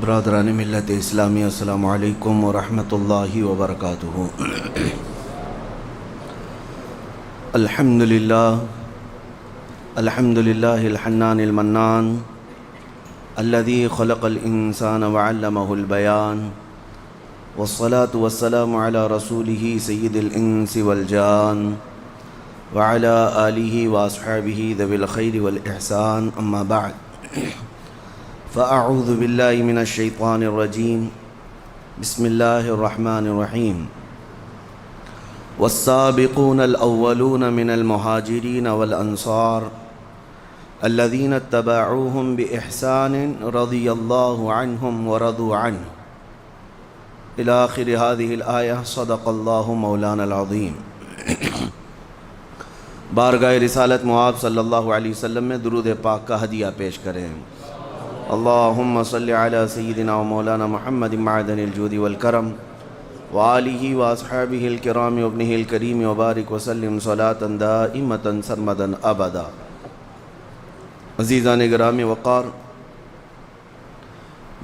برادران ملت اسلامی، السلام علیکم ورحمۃ اللہ وبرکاتہ۔ الحمد للہ الحنان المنان الذي خلق الانسان وعلمه البیان، والصلاة والسلام على رسوله سید الانس والجان وعلى آلہ واصحابہ ذوی الخیر والاحسان، اما بعد فاعوذ باللہ من الشیطان الرجیم، بسم اللہ الرحمن الرحیم۔ والسابقون الاولون من المہاجرین والانصار الذین اتبعوهم بإحسان رضی اللہ عنہم ورضوا عنہ الی آخر هذه الآیہ، صدق اللہ مولانا العظیم۔ بارگاہ رسالت مآب صلی اللہ علیہ وسلم میں درود پاک کا ہدیہ پیش کریں۔ اللہم صلی علی سیدنا و مولانا محمد معدن الجود والکرم وآلہ واصحابہ الکرام وابنہ الکریم وبارک وسلم صلاة دائمتا سرمدا ابدا۔ عزیزان گرامی وقار،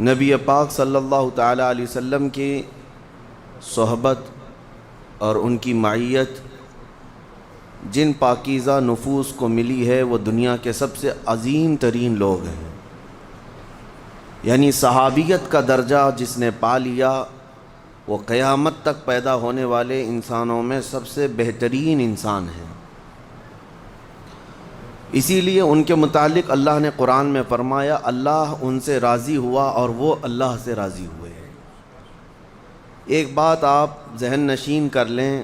نبی پاک صلی اللہ تعالی علیہ وسلم کی صحبت اور ان کی معیت جن پاکیزہ نفوس کو ملی ہے وہ دنیا کے سب سے عظیم ترین لوگ ہیں، یعنی صحابیت کا درجہ جس نے پا لیا وہ قیامت تک پیدا ہونے والے انسانوں میں سب سے بہترین انسان ہے۔ اسی لیے ان کے متعلق اللہ نے قرآن میں فرمایا اللہ ان سے راضی ہوا اور وہ اللہ سے راضی ہوئے۔ ایک بات آپ ذہن نشین کر لیں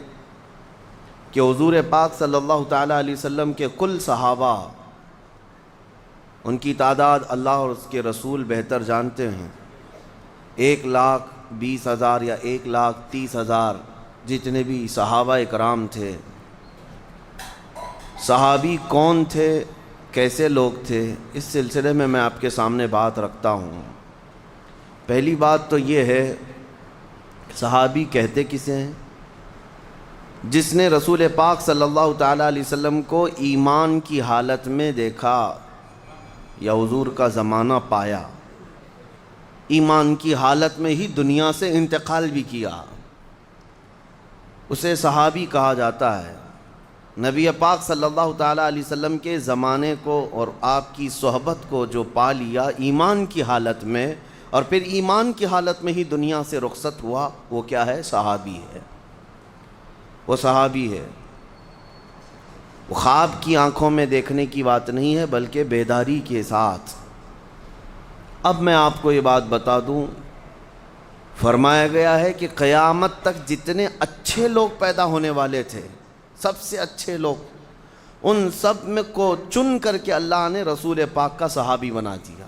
کہ حضور پاک صلی اللہ تعالیٰ علیہ وسلم کے کل صحابہ، ان کی تعداد اللہ اور اس کے رسول بہتر جانتے ہیں، 1,20,000 یا 1,30,000 جتنے بھی صحابہ اکرام تھے۔ صحابی کون تھے، کیسے لوگ تھے، اس سلسلے میں آپ کے سامنے بات رکھتا ہوں۔ پہلی بات تو یہ ہے، صحابی کہتے کسے ہیں؟ جس نے رسول پاک صلی اللہ تعالیٰ علیہ وسلم کو ایمان کی حالت میں دیکھا یا حضور کا زمانہ پایا، ایمان کی حالت میں ہی دنیا سے انتقال بھی کیا، اسے صحابی کہا جاتا ہے۔ نبی پاک صلی اللہ تعالیٰ علیہ وسلم کے زمانے کو اور آپ کی صحبت کو جو پا لیا ایمان کی حالت میں، اور پھر ایمان کی حالت میں ہی دنیا سے رخصت ہوا، وہ کیا ہے؟ صحابی ہے۔ وہ صحابی ہے۔ وہ خواب کی آنکھوں میں دیکھنے کی بات نہیں ہے، بلکہ بیداری کے ساتھ۔ اب میں آپ کو یہ بات بتا دوں، فرمایا گیا ہے کہ قیامت تک جتنے اچھے لوگ پیدا ہونے والے تھے، سب سے اچھے لوگ، ان سب میں کو چن کر کے اللہ نے رسول پاک کا صحابی بنا دیا۔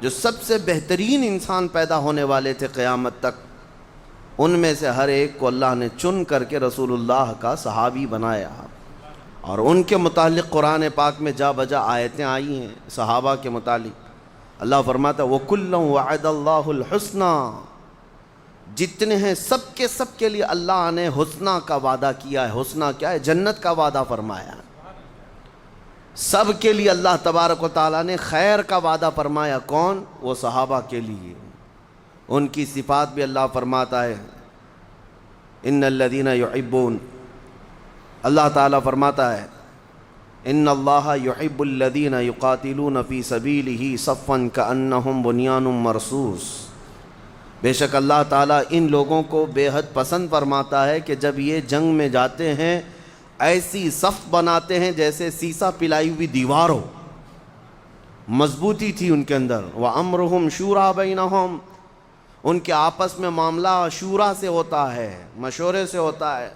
جو سب سے بہترین انسان پیدا ہونے والے تھے قیامت تک، ان میں سے ہر ایک کو اللہ نے چن کر کے رسول اللہ کا صحابی بنایا، اور ان کے متعلق قرآن پاک میں جا بجا آیتیں آئی ہیں صحابہ کے متعلق۔ اللہ فرماتا ہے وَكُلًّا وَعَدَ اللَّهُ الْحُسْنَى، جتنے ہیں سب کے لیے اللہ نے حسنہ کا وعدہ کیا ہے۔ حسنہ کیا ہے؟ جنت کا وعدہ فرمایا۔ سب کے لیے اللہ تبارک و تعالیٰ نے خیر کا وعدہ فرمایا۔ کون؟ وہ صحابہ کے لیے۔ ان کی صفات بھی اللہ فرماتا ہے ان الذین یحبون، اللہ تعالیٰ فرماتا ہے ان اللہ یحب الذین یقاتلون فی سبیلہ صفا کأنہم بنیان مرصوص، بے شک اللہ تعالیٰ ان لوگوں کو بے حد پسند فرماتا ہے کہ جب یہ جنگ میں جاتے ہیں ایسی صف بناتے ہیں جیسے سیسا پلائی ہوئی دیوار ہو، مضبوطی تھی ان کے اندر۔ وَأَمْرُهُمْ شُورَىٰ بَيْنَهُمْ، ان کے آپس میں معاملہ شورا سے ہوتا ہے، مشورے سے ہوتا ہے۔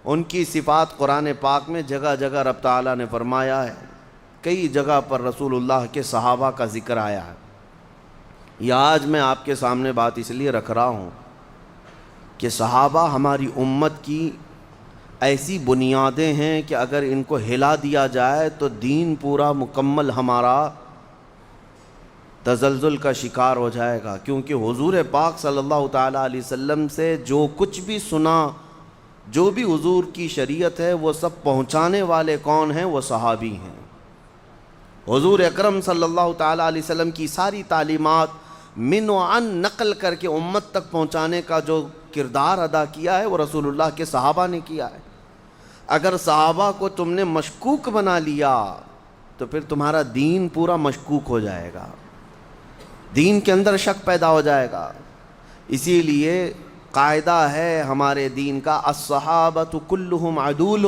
ان کی صفات قرآن پاک میں جگہ جگہ رب تعالیٰ نے فرمایا ہے، کئی جگہ پر رسول اللہ کے صحابہ کا ذکر آیا ہے۔ یہ آج میں آپ کے سامنے بات اس لیے رکھ رہا ہوں کہ صحابہ ہماری امت کی ایسی بنیادیں ہیں کہ اگر ان کو ہلا دیا جائے تو دین پورا مکمل ہمارا تزلزل کا شکار ہو جائے گا، کیونکہ حضور پاک صلی اللہ تعالیٰ علیہ وسلم سے جو کچھ بھی سنا، جو بھی حضور کی شریعت ہے، وہ سب پہنچانے والے کون ہیں؟ وہ صحابی ہیں۔ حضور اکرم صلی اللہ تعالیٰ علیہ وسلم کی ساری تعلیمات من و عن نقل کر کے امت تک پہنچانے کا جو کردار ادا کیا ہے وہ رسول اللہ کے صحابہ نے کیا ہے۔ اگر صحابہ کو تم نے مشکوک بنا لیا تو پھر تمہارا دین پورا مشکوک ہو جائے گا، دین کے اندر شک پیدا ہو جائے گا۔ اسی لیے قاعدہ ہے ہمارے دین کا الصحابۃ کلہم عدول،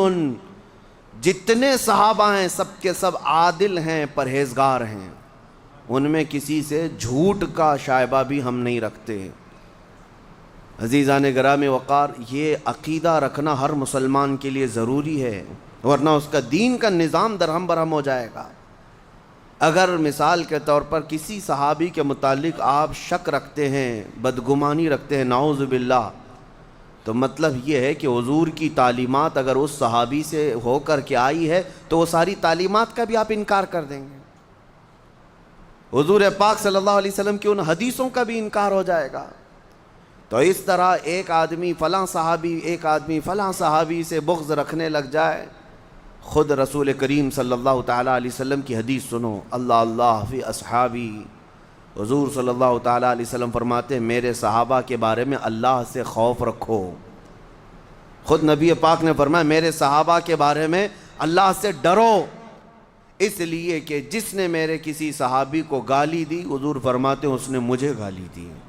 جتنے صحابہ ہیں سب کے سب عادل ہیں، پرہیزگار ہیں، ان میں کسی سے جھوٹ کا شائبہ بھی ہم نہیں رکھتے۔ عزیزان گرامی وقار، یہ عقیدہ رکھنا ہر مسلمان کے لیے ضروری ہے، ورنہ اس کا دین کا نظام درہم برہم ہو جائے گا۔ اگر مثال کے طور پر کسی صحابی کے متعلق آپ شک رکھتے ہیں، بدگمانی رکھتے ہیں، نعوذ باللہ، تو مطلب یہ ہے کہ حضور کی تعلیمات اگر اس صحابی سے ہو کر کے آئی ہے تو وہ ساری تعلیمات کا بھی آپ انکار کر دیں گے، حضور پاک صلی اللہ علیہ وسلم کی ان حدیثوں کا بھی انکار ہو جائے گا۔ تو اس طرح ایک آدمی فلاں صحابی سے بغض رکھنے لگ جائے، خود رسول کریم صلی اللہ تعالیٰ علیہ وسلم کی حدیث سنو، اللہ اللہ فی اصحابی، حضور صلی اللہ تعالیٰ علیہ وسلم فرماتے ہیں میرے صحابہ کے بارے میں اللہ سے خوف رکھو۔ خود نبی پاک نے فرمایا میرے صحابہ کے بارے میں اللہ سے ڈرو، اس لیے کہ جس نے میرے کسی صحابی کو گالی دی، حضور فرماتے ہیں اس نے مجھے گالی دی ہے،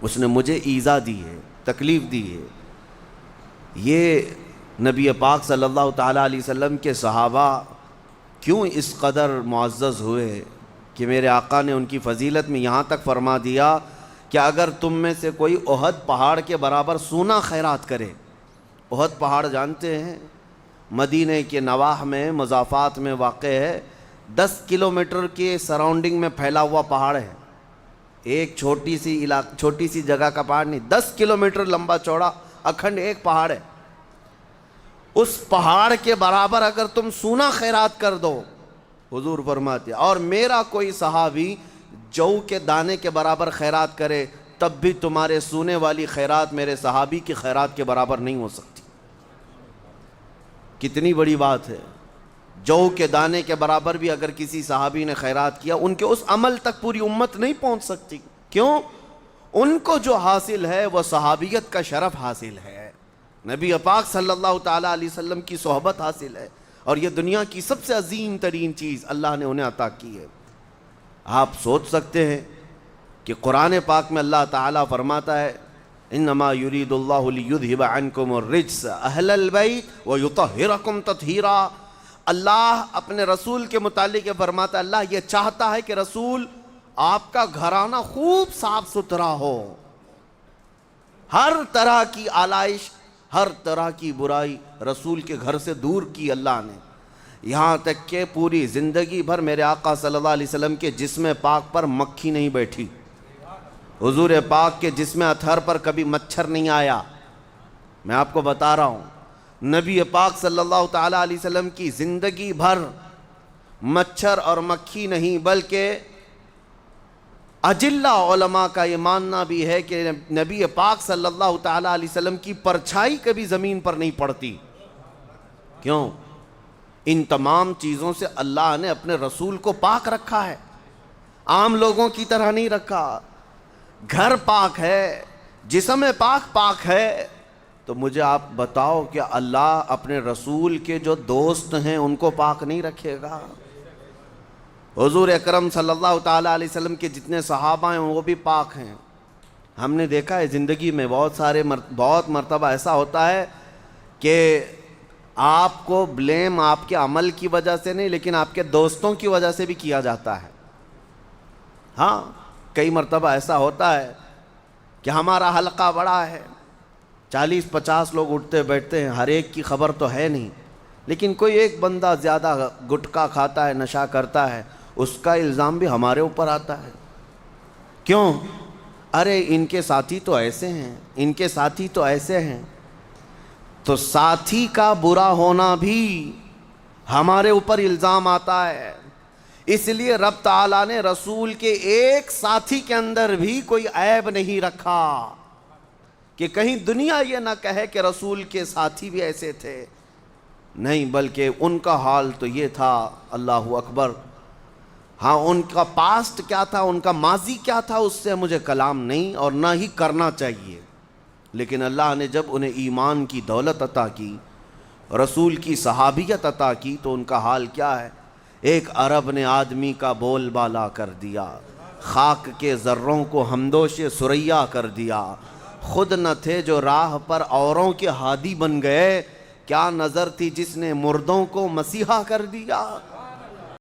اس نے مجھے ایذا دی ہے، تکلیف دی ہے۔ یہ نبی پاک صلی اللہ تعالیٰ علیہ وسلم کے صحابہ کیوں اس قدر معزز ہوئے کہ میرے آقا نے ان کی فضیلت میں یہاں تک فرما دیا کہ اگر تم میں سے کوئی احد پہاڑ کے برابر سونا خیرات کرے، احد پہاڑ جانتے ہیں مدینہ کے نواح میں مضافات میں واقع ہے، 10 کلومیٹر کے سراؤنڈنگ میں پھیلا ہوا پہاڑ ہے، ایک چھوٹی سی جگہ کا پہاڑ نہیں، 10 کلومیٹر لمبا چوڑا اکھنڈ ایک پہاڑ ہے۔ اس پہاڑ کے برابر اگر تم سونا خیرات کر دو، حضور فرماتے اور میرا کوئی صحابی جو کے دانے کے برابر خیرات کرے، تب بھی تمہارے سونے والی خیرات میرے صحابی کی خیرات کے برابر نہیں ہو سکتی۔ کتنی بڑی بات ہے، جو کے دانے کے برابر بھی اگر کسی صحابی نے خیرات کیا، ان کے اس عمل تک پوری امت نہیں پہنچ سکتی۔ کیوں؟ ان کو جو حاصل ہے وہ صحابیت کا شرف حاصل ہے، نبی پاک صلی اللہ تعالیٰ علیہ وسلم کی صحبت حاصل ہے، اور یہ دنیا کی سب سے عظیم ترین چیز اللہ نے انہیں عطا کی ہے۔ آپ سوچ سکتے ہیں کہ قرآن پاک میں اللہ تعالیٰ فرماتا ہے انما یرید اللہ لیذھب عنکم الرجس اہل البیت ویطہرکم تطہیرا۔ اللہ اپنے رسول کے متعلق فرماتا ہے اللہ یہ چاہتا ہے کہ رسول آپ کا گھرانہ خوب صاف ستھرا ہو، ہر طرح کی آلائش، ہر طرح کی برائی رسول کے گھر سے دور کی اللہ نے، یہاں تک کہ پوری زندگی بھر میرے آقا صلی اللہ علیہ وسلم کے جسم پاک پر مکھی نہیں بیٹھی، حضور پاک کے جسم اطہر پر کبھی مچھر نہیں آیا۔ میں آپ کو بتا رہا ہوں نبی پاک صلی اللہ تعالیٰ علیہ وسلم کی زندگی بھر مچھر اور مکھی نہیں، بلکہ اجلہ علماء کا یہ ماننا بھی ہے کہ نبی پاک صلی اللہ تعالیٰ علیہ وسلم کی پرچھائی کبھی زمین پر نہیں پڑتی۔ کیوں؟ ان تمام چیزوں سے اللہ نے اپنے رسول کو پاک رکھا ہے، عام لوگوں کی طرح نہیں رکھا۔ گھر پاک ہے، جسم پاک ہے، تو مجھے آپ بتاؤ کہ اللہ اپنے رسول کے جو دوست ہیں ان کو پاک نہیں رکھے گا؟ حضور اکرم صلی اللہ تعالیٰ علیہ وسلم کے جتنے صحابہ ہیں وہ بھی پاک ہیں۔ ہم نے دیکھا ہے زندگی میں بہت مرتبہ ایسا ہوتا ہے کہ آپ کو بلیم آپ کے عمل کی وجہ سے نہیں لیکن آپ کے دوستوں کی وجہ سے بھی کیا جاتا ہے۔ ہاں، کئی مرتبہ ایسا ہوتا ہے کہ ہمارا حلقہ بڑا ہے، 40-50 لوگ اٹھتے بیٹھتے ہیں، ہر ایک کی خبر تو ہے نہیں، لیکن کوئی ایک بندہ زیادہ گٹکا کھاتا ہے، نشہ کرتا ہے، اس کا الزام بھی ہمارے اوپر آتا ہے۔ کیوں؟ ارے ان کے ساتھی تو ایسے ہیں، ان کے ساتھی تو ایسے ہیں۔ تو ساتھی کا برا ہونا بھی ہمارے اوپر الزام آتا ہے۔ اس لیے رب تعالیٰ نے رسول کے ایک ساتھی کے اندر بھی کوئی عیب نہیں رکھا کہ کہیں دنیا یہ نہ کہے کہ رسول کے ساتھی بھی ایسے تھے، نہیں، بلکہ ان کا حال تو یہ تھا، اللہ اکبر، ہاں ان کا پاسٹ کیا تھا، ان کا ماضی کیا تھا، اس سے مجھے کلام نہیں اور نہ ہی کرنا چاہیے، لیکن اللہ نے جب انہیں ایمان کی دولت عطا کی، رسول کی صحابیت عطا کی، تو ان کا حال کیا ہے؟ ایک عرب نے آدمی کا بول بالا کر دیا، خاک کے ذروں کو ہمدوش ثریا کر دیا، خود نہ تھے جو راہ پر اوروں کے ہادی بن گئے، کیا نظر تھی جس نے مردوں کو مسیحا کر دیا۔